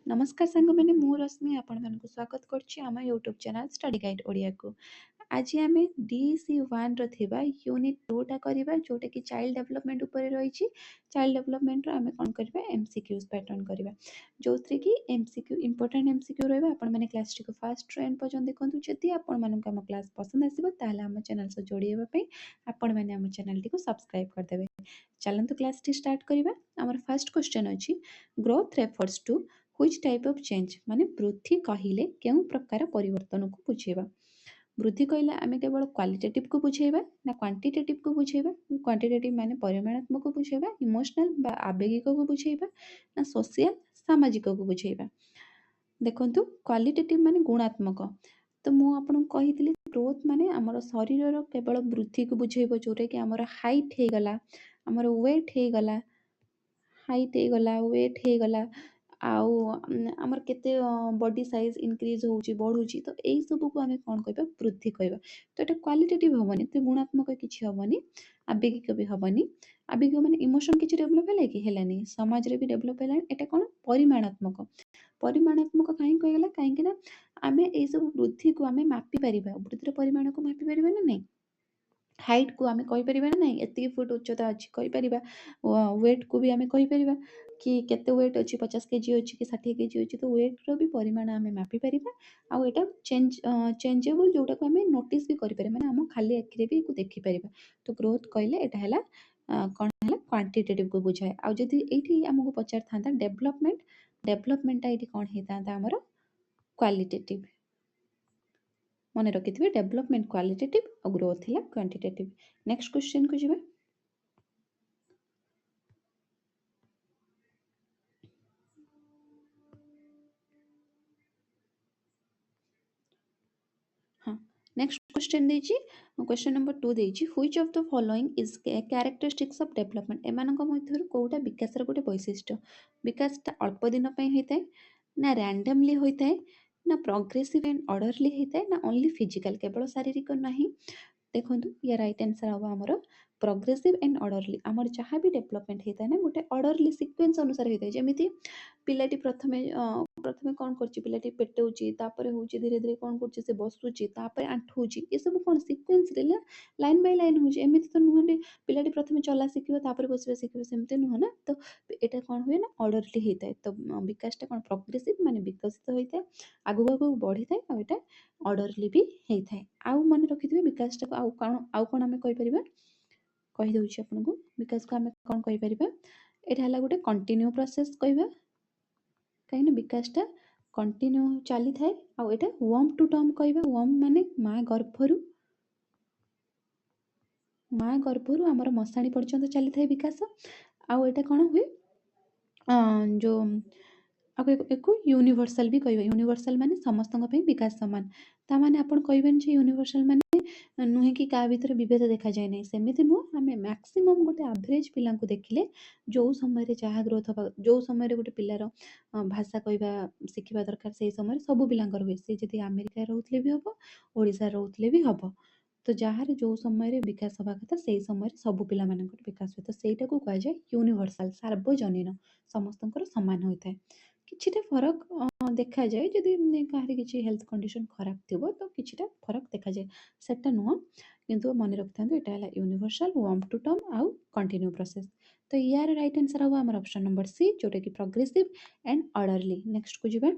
नमस्कार सांग मैंने मु रश्मि आपण मानक स्वागत करछि आम YouTube channel study guide Odia को। आज आम DC1 रो थिबा यूनिट 2 टा करबा जोटा कि चाइल्ड डेवलपमेंट ऊपर रही। चाइल्ड डेवलपमेंट रो आम कौन करबा एमसीक्यूज पैटर्न करबा जो कि एमसीक्यू इंपोर्टेंट एमसीक्यू रहबा। आपण माने क्लास टी को फर्स्ट टू एंड पर्यंत देखंतु। जदि आपण मानक हम क्लास पसंद आसीबो ताले हम चैनल से जोड़ीबा पई आपण माने हम चैनल टी को सब्सक्राइब कर देबे। चलंतु क्लास टी स्टार्ट करबा। हमर फर्स्ट क्वेश्चन अछि growth refers to which type of change माने वृद्धि कहिले केउ प्रकार परिवर्तन को बुझेबा। वृद्धि कहले आमे केवल क्वालिटेटिव को बुझेबा ना क्वांटिटेटिव को बुझेबा। क्वांटिटेटिव माने परिमाणात्मक को बुझेबा, इमोशनल बा आवेगिक को बुझेबा ना सोशल सामाजिक को बुझेबा। देखंतु क्वालिटेटिव माने गुणात्मक। तो मु आपन कहितली ग्रोथ माने हमर शरीर रो केवल वृद्धि को बुझेबो जोरे कि हमर हाइट हे गला, हमर वेट हे गला, हाइट हे गला, वेट हे गला आउ आमर केते बॉडी साइज इंक्रीज होउची बढ़ुची। तो एई सब को आमे कोन कहबा वृद्धि कहबा। तो एटा क्वालिटेटिव हबनी, तो गुणात्मक किछि हबनी, आवेगिक भी हबनी। आवेगिक माने इमोशन किछि डेवलप हैला कि हेलानी, समाज रे भी डेवलप हैला। एटा कोन परिमाणात्मक। परिमाणात्मक काहे कहला काहे कि ना आमे एई सब वृद्धि को आमे मापी परिबा, वृद्धिर परिमाण को मापी परिबा ना नै। हाइट को आमे कहि परिबा ना नै एति फुट उच्चता अछि कहि परिबा। वेट को भी आमे कहि परिबा कि केते वेट अछि 50 केजी अछि कि 60 केजी अछि। तो वेट रो भी परिमाण आमे मापी परिबा। आ एटा चेंजेबल जोटा को आमे नोटिस भी करि परिबा, माने हम खाली आखिरे भी को देखि परिबा। तो ग्रोथ कहले एटा हैला कोन हैला क्वांटिटेटिव को बुझाए। आ जदि एठी हमको पचार थांता डेवलपमेंट, डेवलपमेंट एठी कोन हेतांता हमर क्वालिटेटिव। मन रखिथिबे डेवलपमेंट क्वालिटेटिव और ग्रोथ हिला क्वांटिटेटिव। नेक्स्ट क्वेश्चन को जिबा। हाँ नेक्स्ट क्वेश्चन देछि। क्वेश्चन नंबर 2 देछि which of the following is characteristics of development. एमानक मध्यरु कोउटा विकास र गोटे वैशिष्ट्य। विकास ता अल्प दिन पई हेतै ना रैंडमली होइतै ना प्रोग्रेसिव एंड ऑर्डरली हेतै ना ओनली फिजिकल केवल शारीरिक नहीं। देखंतु या राइट आंसर हवा हमर प्रोग्रेसिव एंड ऑर्डरली। हमर जहाँ भी डेवलपमेंट हेता ना गोटे ऑर्डरली सीक्वेंस अनुसार हेतै। जेमिति पिलाटी प्रथमे प्रथमे कोन करछि पिलाटी पेटौछि तापरे होछि धीरे धीरे कोन करछि से बसुछि तापरे आंठौछि। ए सब कोन सीक्वेंस रे लाइन बाय लाइन होछि। एमिति तो नुह जे पिलाटी प्रथमे चला सिखिबो तापरे बसिबा सिखिबो सेमते नुह ना। तो एटा कोन हुए ना ऑर्डरली हेतै। तो विकासटा कोन प्रोग्रेसिव माने विकसित होइतै आगु आगु बढ़ितै आ एटा ऑर्डरली भी हेइथाय। आउ मन रखिथिबे विकासटा को आउ कोन हमें कहि परिबा कहि दउछि आपनको। विकास को हमें कोन कहि परिबा एटा हला गोटे कंटिन्यू प्रोसेस कहबा काहे ना विकासटा कंटिन्यू चली थाए। आ एटा वर्म टू टर्म कहबा। वर्म माने माँ गर्भरु आमर मसाणी पर्यंत चली थाए विकास। आउ एटा कोन हुए जो एको यूनिवर्सल भी कहबा। यूनिवर्सल माने समस्तଙ୍କ ପାଇଁ विकास समान। ता माने आपण कहबेन जे यूनिवर्सल माने नुहे कि का भीतर विभेद देखा जाय नै। सेमिति नु हमें मैक्सिमम गोटे एवरेज पिला को देखिले जो समय रे जहा ग्रोथ होबा जो समय रे गोटे पिलार भाषा कहबा सिखिबा दरकार सेही समय रे सब पिलांकर हुए। से जदि अमेरिका रहउतले भी हबो ओडिसा रहउतले भी हबो। तो जहाँ रे जो समय रे विकास हवा कथा सेही समय रे सब पिला मानकर विकास होय। तो सेटा को कहा जाय यूनिवर्सल सार्वजनीन समस्तଙ୍କର समान होइथाय। किछिटा फरक देखा जाए जदि काहरे किछि हेल्थ कंडीशन खराब थिबो तो किछिटा फरक देखा जाए सेटा नुह। किंतु मन रखथांतु एटा हला यूनिवर्सल वर्म टू टर्म आउ कंटिन्यू प्रोसेस। तो यार राइट आंसर हवा हमर ऑप्शन नंबर सी जोटा कि प्रोग्रेसिव एंड ऑर्डरली। नेक्स्ट को जिबा।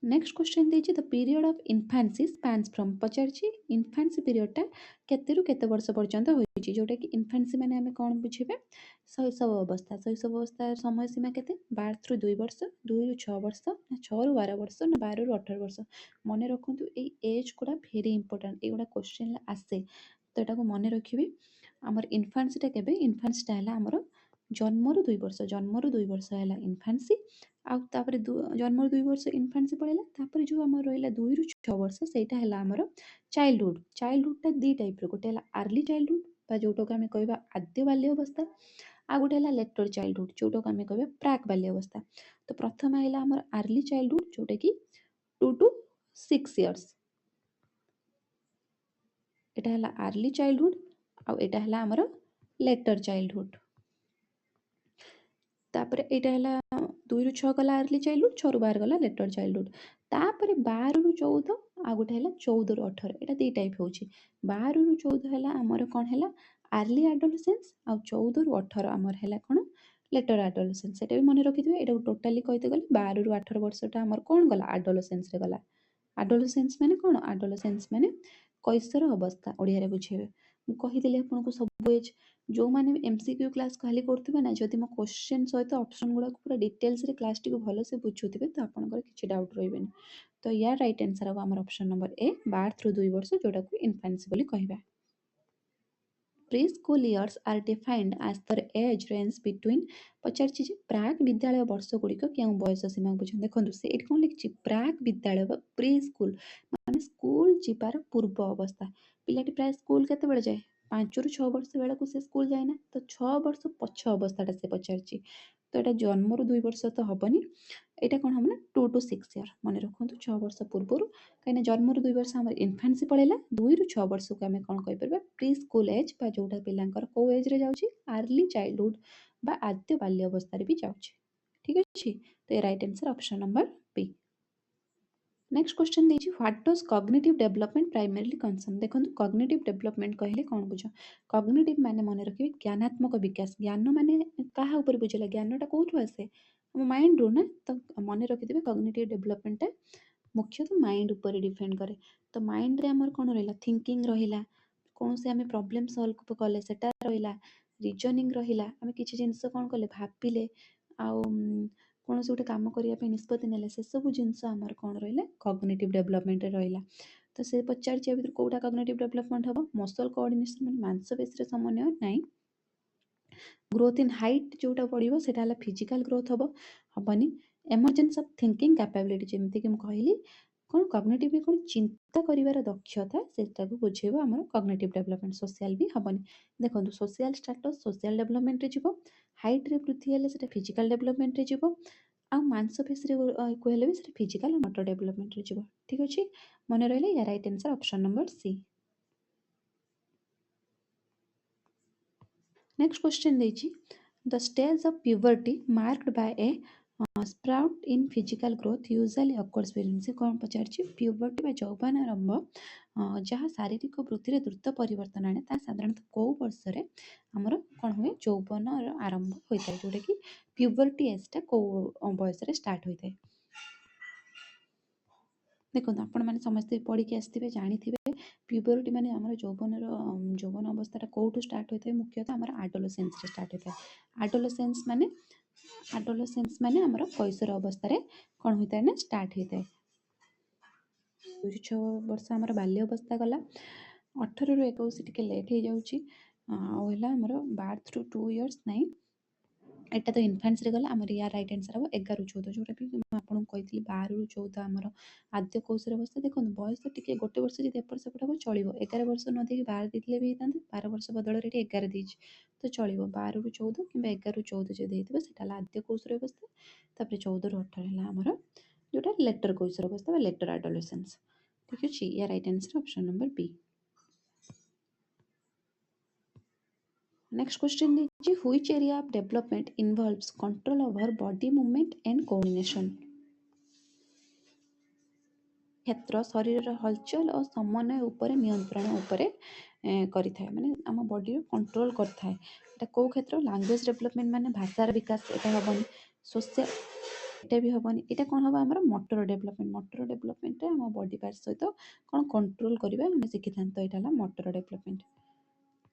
नेक्स्ट क्वेश्चन देछि the period of infancy spans from पचारछि इन्फांसी पीरियड टा केते रु केते वर्ष पर्यंत होइछि। जोटा कि इन्फांसी माने हमें कोन बुझिबे शैशव अवस्था। शैशव अवस्था समय सीमा केते 12 रु 2 वर्ष, 2 रु 6 वर्ष ना 6 रु 12 वर्ष ना 12 रु 18 वर्ष। मने रखंतु एई एज कोडा भेरी इंपोर्टेंट। एगुडा क्वेश्चन आसे तो एटा को मने रखिबे। हमर इन्फांसी टा केबे इन्फांसी टा हला हमर जन्म रु 2 वर्ष, जन्म रु 2 वर्ष हला इन्फांसी। आ तापरे जन्म रु 2 वर्ष इन्फांसी पळेला। तापरे जो हमर रहिला 2 रु 6 वर्ष सेटा हला हमर चाइल्डहुड। चाइल्डहुड टा दी टाइप रो गोटे हला अर्ली चाइल्डहुड बा जोटो को हमें कहबा आद्य बाल्य अवस्था। आ गोटे हला लेटर चाइल्डहुड जोटो को हमें कहबा प्राक बाल्य अवस्था। तो प्रथम आइला हमर अर्ली चाइल्डहुड जोटा कि 2 टू 6 इयर्स। एटा हला अर्ली चाइल्डहुड आ एटा हला हमर लेटर चाइल्डहुड। तापर एटा हला 2 ରୁ 6 गला अर्ली चाइल्डहुड 6 ରୁ 12 गला लेटर चाइल्डहुड तापर 12 ରୁ 14 आ गोटे हला 14 ରୁ 18 एटा दी टाइप होची 12 ରୁ 14 हला हमर कोन हला अर्ली एडोलेसेंस आ 14 ରୁ 18 हमर हला कोन लेटर एडोलेसेंस सेटा भी मने रखिथिबे एटा टोटली कहते गले 12 ରୁ 18 वर्षटा हमर कोन गला एडोलेसेंस रे गला एडोलेसेंस माने कोन एडोलेसेंस माने कैशोर अवस्था ओडिया रे बुझेबे मु कहिदेली आपनको सब एज जो माने एमसीक्यू क्लास खाली करथिबे ना जदि मो क्वेश्चन सहित ऑप्शन गुडा पूरा डिटेल्स रे क्लास टी को भलो से बुझुथिबे तो आपनकर किछि डाउट रहबेनी तो या राइट आंसर अब हमर ऑप्शन नंबर ए 12 ରୁ 2 वर्ष जोटा को इन्फेंसी बोली कहबा pre-school years are defined as the age range between पचारछि जे प्राक विद्यालय वर्ष गुड़िक केउं बयस सीमा बुझन देखंतु से एठी कोन लिखछि प्राक विद्यालय बा प्री स्कूल माने स्कूल जिबार पूर्व अवस्था पिलाटी प्राय स्कूल केते बेले जाए 5 ରୁ 6 वर्ष बेला को से स्कूल जाए ना तो 6 वर्ष पछ अवस्थाटा से पचारछि तो एटा जन्म रु 2 वर्ष तो हबनी एटा कोन हम ना 2 to 6 ईयर माने रखंतु 6 वर्ष पूर्वरु कहीं जन्म रु 2 वर्ष हमर इन्फेंसी पळेला 2 ରୁ 6 वर्ष को हमें कोन कहि परबा प्री स्कूल एज बा जोटा पिलांकर को एज रे जाउछि अर्ली चाइल्डहुड बा आद्य बाल्य अवस्था रे भी जाउछि ठीक अछि तो ये right answer option number B next question देछि what does cognitive development primarily concern देखंतु कॉग्निटिव डेवलपमेंट कहले कोन बुझ कॉग्निटिव माने मने रखिबे ज्ञानात्मक विकास ज्ञान माने काहा ऊपर बुझला ज्ञानटा कोठु आसे हम माइंड रो ना तो मने रखिदिबे कॉग्निटिव डेवलपमेंट मुख्यतः माइंड ऊपर डिपेंड करे तो माइंड रे हमर कोन रहला थिंकिंग रहिला कोन से हमें प्रॉब्लम सॉल्व कले सेटा रहिला रीजनिंग रहिला हमें किछि जिंस कोन कले भापिले आ कोन से गोटे काम करिया पे निष्पत्ति नेले से सब जिंस हमर कोन रहिला कॉग्निटिव डेवलपमेंट रे रहिला तो से पचारछि अभी कोटा कॉग्निटिव डेवलपमेंट हबो मसल कोऑर्डिनेशन माने मांसपेशी रे समन्वय नाही ग्रोथ इन हाइट जोटा बढ़िबो सेटा हला फिजिकल ग्रोथ हबो हबनी एमर्जेंस ऑफ थिंकिंग कैपेबिलिटी जेमति कि हम कहली कोन कॉग्निटिव कोन चिंता करिवार दक्षता सेटा को बुझेबो हमर कॉग्निटिव डेवलपमेंट सोशल भी हबनी देखंतु सोशल स्टेटस सोशल डेवलपमेंट रे जिवो हाइट रे वृद्धि हेले सेटा फिजिकल डेवलपमेंट रे जिवो आ मांसपेशी रे को हेले भी सेटा फिजिकल मोटर डेवलपमेंट रे जिवो ठीक अछि मने रहले या right answer option number C next question देछि the stage of puberty marked by a sprout in physical growth usually occurs between से कौन पचारछि प्यूबर्टी बा यौवन आरंभ जहाँ शारीरिक वृद्धि रे द्रुत परिवर्तन आने ता साधारणतः को वर्ष रे हमर कोन हुए यौवन आरंभ होइता जोटा कि प्यूबर्टी एज ता को बयस रे स्टार्ट होइता देखो आपण माने समस्त पढ़ी के आस्थिबे जानिथिबे प्यूबर्टी माने हमर यौवन अवस्थाटा कोठु स्टार्ट होइता मुख्यतः हमर एडोलेसेंस रे स्टार्ट होइता एडोलेसेंस माने हमर कैशोर अवस्था रे कोन होइता ना स्टार्ट होइता 6 वर्ष हमर बाल्य अवस्था गला 18 ରୁ 21 टिके लेट हो जाउची आ होला हमर 12 ରୁ 2 इयर्स नाही एटा तो इन्फेंस रे गला हमर या राइट आंसर हो 11 ରୁ 14 जोटा भी आपन कहितली 12 ରୁ 14 हमर आद्य कौशल अवस्था देखन बयस टिके गोटे वर्ष जे एपर सेपट हो चलिबो 11 वर्ष न देकी 12 देथिले भी तांते 12 वर्ष बदल रे 11 देछि तो चलिबो 12 ରୁ 14 किबा 11 ରୁ 14 जे देथिबे सेटा आद्य कौशल अवस्था तापर 14 ରୁ 18 हला हमर जोटा लेटर कौशल अवस्था बा लेटर एडोलेसेंस ठीक अछि या right answer option number B next question दीजिए which area of development involves control over body movement and coordination क्षेत्र शरीर हलचल और समन्वय ऊपर नियंत्रण ऊपर करि थाए माने हम बॉडी रो कंट्रोल कर थाए एटा को क्षेत्र लैंग्वेज डेवलपमेंट माने भाषार विकास एटा हबनी सोशल एटा भी हबनी एटा कोन हबा हमर मोटर डेवलपमेंट रे हम बॉडी पार्ट सहित कोन कंट्रोल करिबा हम सिखिथान तो एटा हला मोटर डेवलपमेंट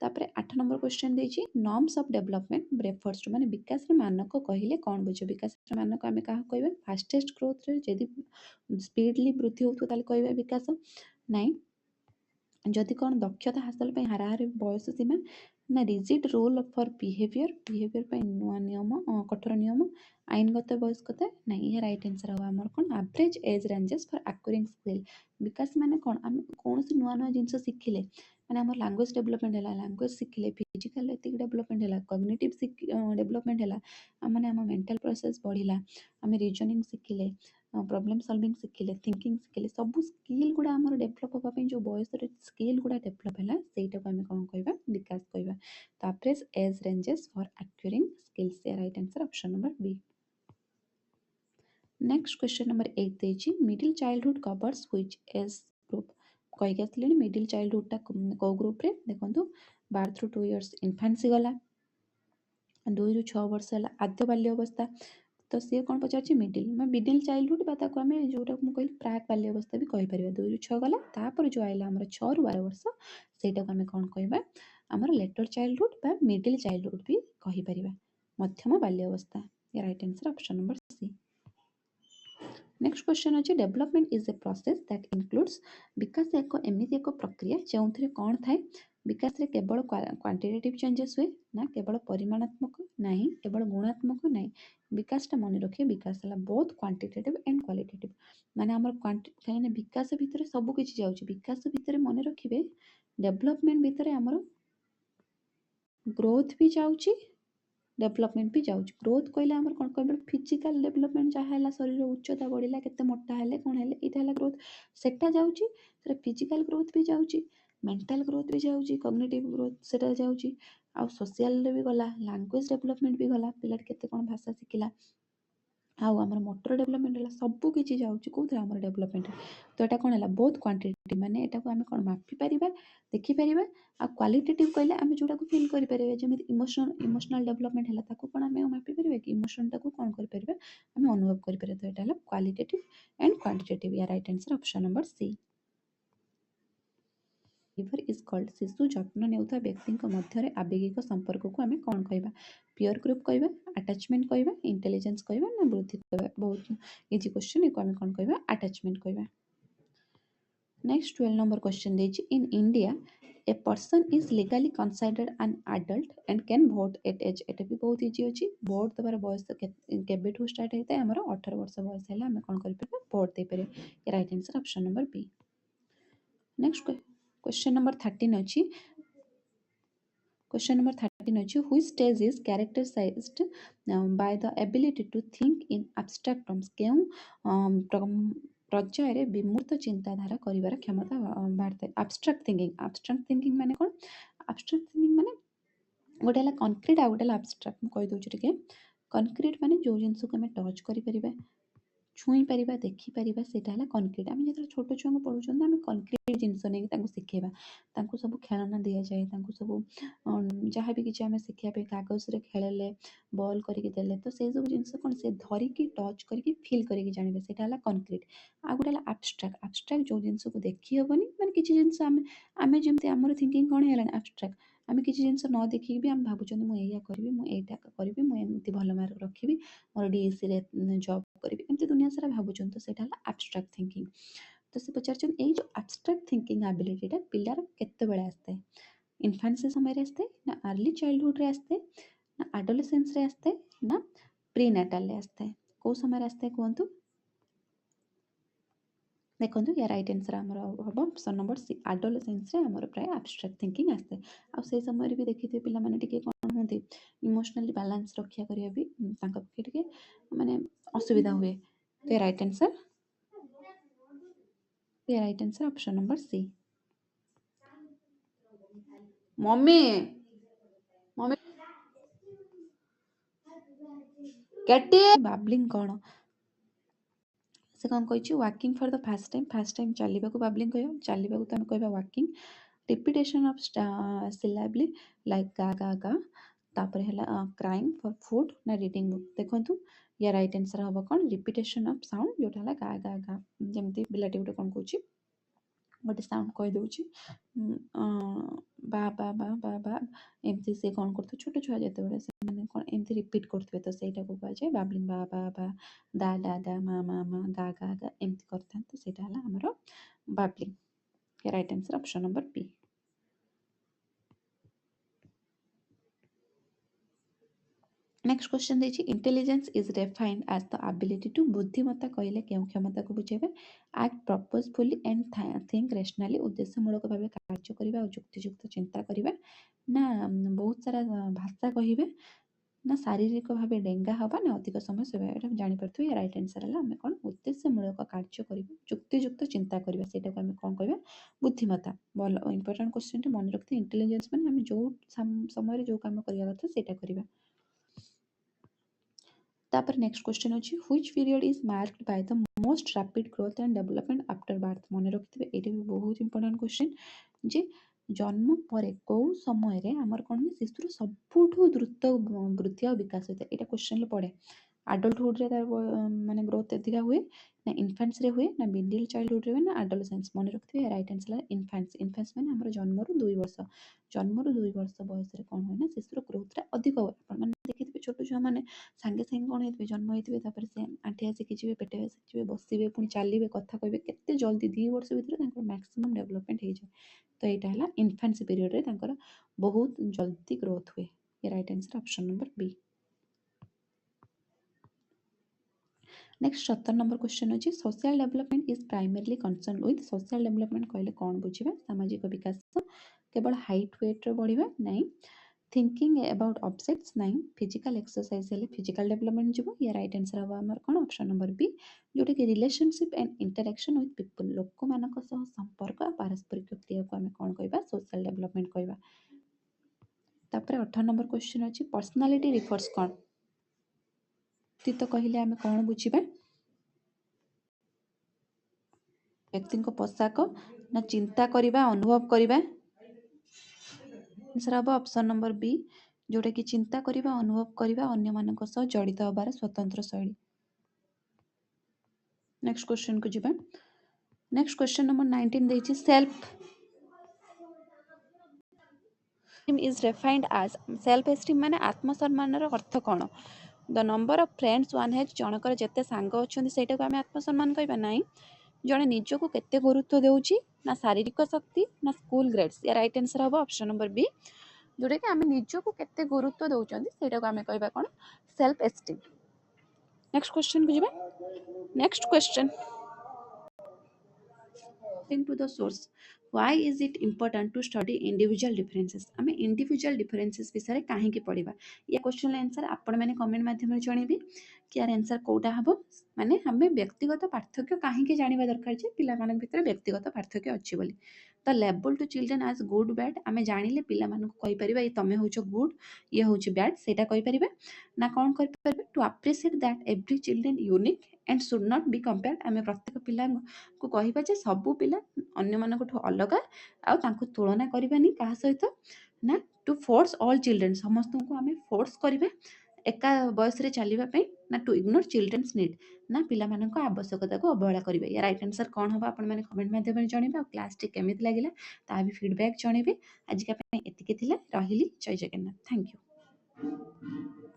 तापरे 8 नंबर क्वेश्चन देछि norms of development refers to माने विकास रे मानक कहिले कोन बुझो विकास रे मानक हमें काहा कहबे फास्टेस्ट ग्रोथ रे जदी स्पीडली वृद्धि होतो ताले कहबे विकास नाही जदि कोन दक्षता हासिल पे हाराहारी बयस सीमा ना रिजिड रूल फॉर बिहेवियर पे नुआ नियम कठोर नियम आईनगत वयस्कता नहीं ये राइट आंसर हवा हमर कोन average age ranges for acquiring skill विकास माने कोन हम कोन से नुआ नुआ जिंस सिखिले माने हमर लैंग्वेज डेवलपमेंट हला लैंग्वेज सिखिले फिजिकल एतिक डेवलपमेंट है, कॉग्निटिव डेवलपमेंट है, माने आम मेंटल प्रोसेस बढ़िला, आम रीजनिंग शिखिले, प्रॉब्लम सॉल्विंग शिखिले, थिंकिंग शिखिले, सब स्किल गुड़ा आमर डेभलप होगा जो बयस स्किल गुड़ा डेभलप है सहीटा को आम कौन कहवा विकास कहवा। तापर age ranges for acquiring skills, right answer option number B. Next question number 8 देछि middle childhood covers which age group कहि आसले मिडिल चाइल्डहुड टा को ग्रुप रे देखंतु 12 ରୁ 2 इयर्स इन्फान्सी गला, 2 ରୁ 6 वर्ष है आद्य बाल्य अवस्था, तो सी कौन पचार मिडिल मिडिल चाइल्डहुड आम जोटा मुझे कहली प्राक बाल्य अवस्था भी कहीपर 2 ରୁ 6 गला, तापर जो आइला 6 ରୁ 12 वर्ष सेटा को आम कौन कहवा आमर लेटर चाइल्डहुड बा मिडिल चाइल्डहुड भी कहीपर, मध्यम बाल्य अवस्था, right answer option number C. Next question अच्छे development is a process that includes विकास एक एमती एक प्रक्रिया जो कौन थाए विकास रे केवल क्वांटिटेटिव चेंजेस हुए ना केवल परिमाणात्मक नहीं केवल गुणात्मक नहीं, विकास टा मन रखिए विकास है बोथ क्वांटिटेटिव एंड क्वालिटेटिव, माने आमर कहीं विकास भितर सब किछि जाउछि, विकास भितर मन रखिए डेवलपमेंट भितर आमर ग्रोथ भी जाउछि डेवलपमेंट भी जाउछि। ग्रोथ कहले आमर कोन कहबे फिजिकल डेवलपमेंट जहा है शरीर उच्चता बढ़िला केते मोटा है कोन है इटा है ग्रोथ सेटा जाउछि, फिजिकल ग्रोथ भी जाउछि, मेंटल ग्रोथ भी जाउछि, कॉग्निटिव ग्रोथ सेटा जाउछि, आ सोशल रे भी गला, लैंग्वेज डेवलपमेंट भी गला, पिला केते कोन भाषा शिखिला, आउ आमर मोटर डेवलपमेंट है सब किछि जाउछि कोथरे आमर डेवलपमेंट, तो एटा कोन है बहुत क्वांटिटी माने एटा को आमे कोन मापि परिबा देखि परिबा, आ क्वालिटेटिव कहले आमे जोटा को फील करि परिबा जेमि इमोशनल डेवलपमेंट है ताको कोन आमे मापि परिबा कि इमोशन ताको कोन करि परिबा आमे अनुभव करि परिबा, तो एटा है क्वालिटेटिव एंड क्वांटिटेटिव, या right answer option number C. Giver is called शिशु जत्न नेउथा व्यक्ति मध्य आवेगिक संपर्क को आम कौन कहवा पियर ग्रुप कहवा अटैचमेंट कहवा इंटेलिजेंस कहवा ना वृद्धि कहवा, बहुत इजी क्वेश्चन एको आम कौन कहवा अटैचमेंट कहवा। नेक्स्ट 12 नंबर क्वेश्चन देछि in India a person is legally considered an adult and can vote at age, एटा भी बहुत इजी अछि, वोट देबार बयस केबेठू स्टार्ट होता है हमर 18 वर्ष बयस है आम कौन कर वोट दे पारे, right answer option number B. Next question number 13 अच्छी, क्वेश्चन नंबर 13 अच्छी which stage is characterized by the ability to think in abstract terms, केउ पर्यायर विमूर्त चिंताधारा करिवार क्षमता बाढ़ता है। एब्स्ट्रैक्ट थिंकिंग माने कोन एब्स्ट्रैक्ट थिंकिंग माने गोटे है कंक्रीट आ गोटे एब्स्ट्रैक्ट मुझे कही दूसरी टिके कंक्रीट माने जो जिनस को आम टच कर छुई पारिबा देखि पारिबा सेटा है कंक्रीट, आम जो छोट छुआ को पढ़ुं आम कंक्रीट जिनस नहीं शिखेबा तांको सब खेलना दि जाए तांको सब जहाँ भी किसी आम शिखापी कागज रे खेलेले बॉल करके देले तो से सब जिनस कौन से धरिकी टच करके फील करके जानवे सेटा है कंक्रीट, आ गोटे है एब्स्ट्रैक्ट जो जिनस को देखी हेनी माने किसी जिनस आम जमी आमर थिंकिंग कौन है एब्स्ट्रैक्ट आम किसी जिनस न देखिक भी आम भावुँ मुझे करी मुझा करी मुझे भल मार्क रखी मोर डीएससी रे जॉब करी एमती दुनिया सारा भावुं, तो सेटा है एब्स्ट्रैक्ट थिंकिंग। तो से पचार जो एब्स्ट्रैक्ट थिंकिंग एबिलिटीटा पिलार केतेबेले आसते हैं, इन्फान्सी समय आसते ना अर्ली चाइल्डहुड रे आसते ना एडोलेसेंस रे आसते ना प्री नाटाल रे आसते, को समय आसते कहतु देखो या राइट आंसर आमर हम ऑप्शन नंबर सी एडोलेसेंस रे आमर प्राय एब्स्ट्रैक्ट थिंकिंग आसते, आ से समय भी देखिए पिला माने टिके कोन होंती इमोशनली बैलेंस रक्षा करिया भी तांका पखे टिके माने असुविधा हुए, तो right answer option number C. Mummy mummy केटी बाबलिंग कौन से कौन कही walking for the first time चलने को बाबलिंग कह चलने को तो आम कह walking, repetition of syllable like गा गा गा, तापर है क्राइंग फॉर फूड ना रीडिंग बुक, देखो या राइट आंसर हम कौन रिपिटेशन ऑफ साउंड जोटा है गा गा गा, जमती पिलाटी गोटे कौन कौच गोटे साउंड कहीदे बा बा बा बा बा एमती से कौन करते छोट छुआ जिते से कौन एमती रिपीट करते तो सहीटा को कहुए बाबलिंग बा बा बा दा दा दा मा मा मा गा गा गा एमती करता तो सहीटा है आमर babbling, right answer option number B. Next question देखिए intelligence is defined as the ability to बुद्धिमत्ता कहले केउं क्षमता को बुझेबे act purposefully and think rationally उद्देश्यमूलक भाव कार्य करबा और युक्तियुक्त चिंता करबा ना बहुत सारा भाषा कहिबे ना शारीरिक भाव डेंगा हवा ना अधिक समय सेवा एटा जानि परथु राइट आंसर हला हमें कोन उद्देश्यमूलक कार्य करबा युक्तियुक्त चिंता करबा सेटा को हमें कोन कहबा बुद्धिमत्ता बोल इंपोर्टेंट क्वेश्चन टे मन रखते इंटेलिजेंस माने हमें जो समय जो काम करिया कथा सेटा करबा तापर नेक्स्ट क्वेश्चन अछि which period is marked by the most rapid growth and development after birth मन रखिथे एटा भी बहुत इंपोर्टेंट क्वेश्चन जे जन्म परे को समय रे हमर कोन शिशुर सबुठु द्रुत वृद्धि और विकास होता एटा क्वेश्चन ले पड़े एडल्टहुड रे माने ग्रोथ अधिका हुए ना इन्फेंट्स रे हुए ना मिडिल चाइल्डहुड रे हुए ना एडोलेसेंस मन रखिथे राइट आंसर है इन्फेंट्स इन्फेंट्स माने हमर जन्म रु 2 वर्ष बयस रे कोन होय ना शिशुर ग्रोथ रे अधिक होय अपन माने देखिथिबे छोट छुआ माने साଙ୍ଗे साଙ୍ଗे कौन होइतबे जन्म होइतबे तापर से आंठिया शिखिजिबे पेटेया शिखिजिबे बसिबे पुनी चालिबे कथा कहबे केते जल्दी 2 वर्ष भितर तांकर मैक्सिमम डेवलपमेंट हो जाए तो एटा हला इन्फेंट्स पीरियड रे तांकर बहुत जल्दी ग्रोथ हुए ये right answer option number B next 17 number question अछि social development is primarily concern with social development कहले कोन बुझिबा सामाजिक विकास केवल हाइट वेट रे बढ़िबा नहीं थिंकिंग अबाउट ऑब्जेक्ट्स नहीं फिजिकल एक्सरसाइज हेले फिजिकल डेवलपमेंट जीवो या राइट आंसर हवा हमर कोन ऑप्शन नंबर बी जोटे कि relationship and interaction with people लोक मानक सह संपर्क पारस्परिक क्रिया को हमें कोन कहबा सोशल डेवलपमेंट कहबा तापर 18 नंबर क्वेश्चन अछि पर्सनालिटी रिफर्स कोन तो कहले आमे कोन बुझिबा व्यक्ति को पोशाक ना चिंता करबा अनुभव करबा आंसर हम ऑप्शन नंबर बी जोटा कि चिंता करबा अनुभव करबा अन्य मानक सह जड़ित होबार स्वतंत्र शैली नेक्स्ट क्वेश्चन को जिबा नेक्स्ट क्वेश्चन नंबर 19 देछि self is defined as self esteem माने आत्मसम्मान अर्थ कोन the number of friends one has जनकर जते सांग अछंती सेटा को हमें आत्मसम्मान कहबा नाही जणे निजको केते गुरुत्व देउची ना शारीरिक शक्ति ना स्कूल ग्रेड्स या राइट आंसर हबो ऑप्शन नंबर बी जोटा कि आम निजको केते गुरुत्व दउचंती सेटा को हमें कहबा कोन सेल्फ एस्टीम नेक्स्ट क्वेश्चन को जिबा next question to the source why is it important to study individual differences आम individual differences विषय कहीं पढ़ा या क्वेश्चन आंसर आपण मैंने कमेंट माध्यम जणेबे कि यार आंसर कोटा हम माने हमें व्यक्तिगत पार्थक्य कहीं जानवा दरकार जे पिला मान भितर व्यक्तिगत पार्थक्य अच्छी बोली द लेबल टू चिल्ड्रेन आज गुड बैड आम जानिले पिला मानक कहि परिबा ये तमे होचो गुड ये होची बैड सेटा कहि परिबा ना कोन कहि परिबा to appreciate that every children unique and should not be compared आम प्रत्येक पिला को कहिबा जे सब पिला अन्य मानकठु अलगा आउ तांको तुलना करबानी कहा सहित ना टू फोर्स ऑल चिल्ड्रेन समस्त को आम फोर्स करबा एका बयस रे चलिबा पई ना टू इग्नोर चिल्ड्रेन्स नीड ना पिला मानक आवश्यकता को अवहेला करबा या राइट आंसर कोन होबा आपण माने कमेंट माध्यम रे जणेबा क्लास टी केमित लागिला ता भी फीडबैक जणेबे आज का एतिके थिला रहिली जय जगन्नाथ थैंक यू